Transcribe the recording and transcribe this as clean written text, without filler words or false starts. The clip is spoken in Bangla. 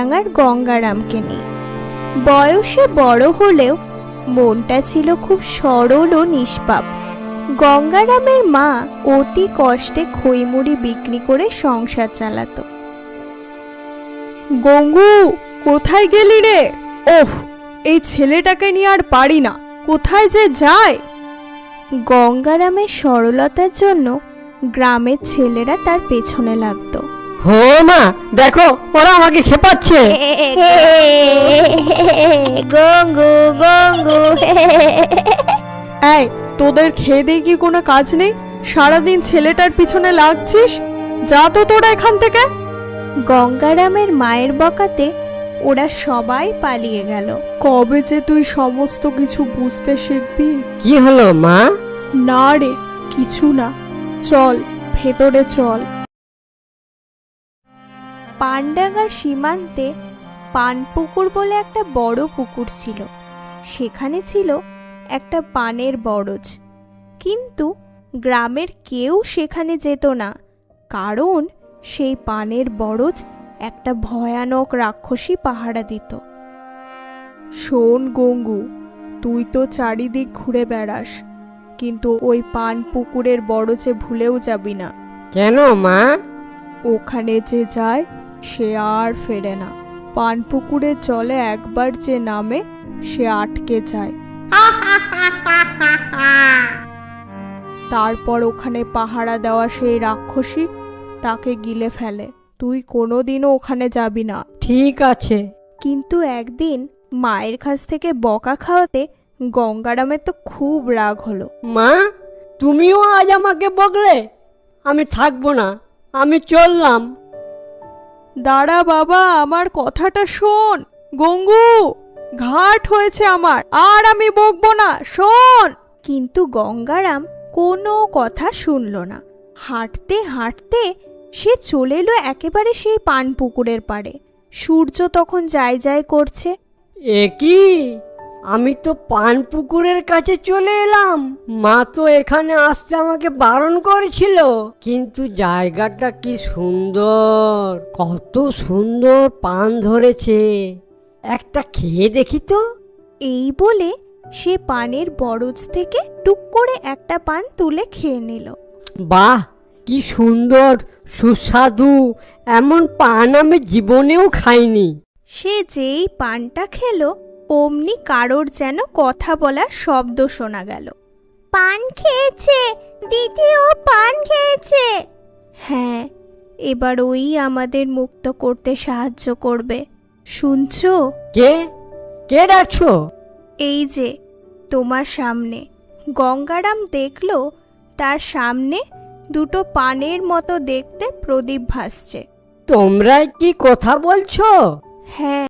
কাঞ্চনডাঙ্গার গঙ্গারামকে নিয়ে। বয়সে বড় হলেও মনটা ছিল খুব সরল ও নিষ্পাপ। গঙ্গারামের মা অতি কষ্টে খইমুড়ি বিক্রি করে সংসার চালাতো। গঙ্গু, কোথায় গেলি রে? ওহ, এই ছেলেটাকে নিয়ে আর পারি না, কোথায় যে যায়। গঙ্গারামের সরলতার জন্য গ্রামের ছেলেরা তার পেছনে লাগতো। হো মা, দেখো ওরা আমাকে খেপাচ্ছে। গঙ্গু গঙ্গু। এই, তোদের খেয়ে দিয়ে কি কোনো কাজ নেই? সারাদিন ছেলেটার পিছনে লাগছিস, যা তো তোরা এখান থেকে। গঙ্গারামের মায়ের বকাতে ওরা সবাই পালিয়ে গেল। কবে যে তুই সমস্ত কিছু বুঝতে শিখবি? কি হলো মা? না রে, কিছু না, চল ভেতরে চল। পানডাঙ্গার সীমান্তে পানপুকুর বলে একটা বড় পুকুর ছিল। সেখানে ছিল একটা পানের বরজ, কিন্তু গ্রামের কেউ সেখানে যেত না, কারণ সেই পানের বরজ একটা ভয়ানক রাক্ষসী পাহারা দিত। শোন গঙ্গু, তুই তো চারিদিক ঘুরে বেড়াস, কিন্তু ওই পান পুকুরের বরজে ভুলেও যাবি না। কেন মা? ওখানে যে যায় সে আর ফেরে না। পান পুকুরের জলে একবার যে নামে সে আটকে যায়। তারপর ওখানে পাহারা দেওয়া সেই রাক্ষসী তাকে গিলে ফেলে। তুই কোনোদিনও ওখানে যাবি না। ঠিক আছে। কিন্তু একদিন মায়ের কাছ থেকে বকা খাওয়াতে গঙ্গারামের তো খুব রাগ হলো। মা, তুমিও আজ আমাকে বকলে? আমি থাকবো না, আমি চললাম। দাঁড়া বাবা, আমার কথাটা শোন। গঙ্গু, ঘাট হয়েছে আমার, আর আমি বকবো না, শোন। কিন্তু গঙ্গারাম কোনো কথা শুনল না। হাঁটতে হাঁটতে সে চলে এলো একেবারে সেই পান পুকুরের পাড়ে। সূর্য তখন যায় যায় করছে। এ কি, আমি তো পান পুকুরের কাছে চলে এলাম। মা তো এখানে আসতে আমাকে বারণ করেছিল। কিন্তু জায়গাটা কি সুন্দর, কত সুন্দর পান ধরেছে, একটা খেয়ে দেখি তো। এই বলে সে পানের বরজ থেকে টুক করে একটা পান তুলে খেয়ে নিল। বাহ, কি সুন্দর সুস্বাদু, এমন পান আমি জীবনেও খাইনি। সে যেই পানটা খেলো অমনি কারোর যেন কথা বলার শব্দ শোনা গেল। পান খেয়েছে দিদি, ও পান খেয়েছে। হ্যাঁ, এবার ওই আমাদের মুক্ত করতে সাহায্য করবে। শুনছো? কে কে ডাকছো? এই যে তোমার সামনে। গঙ্গারাম দেখলো তার সামনে দুটো পানের মতো দেখতে প্রদীপ ভাসছে। তোমরা কি কথা বলছো? হ্যাঁ,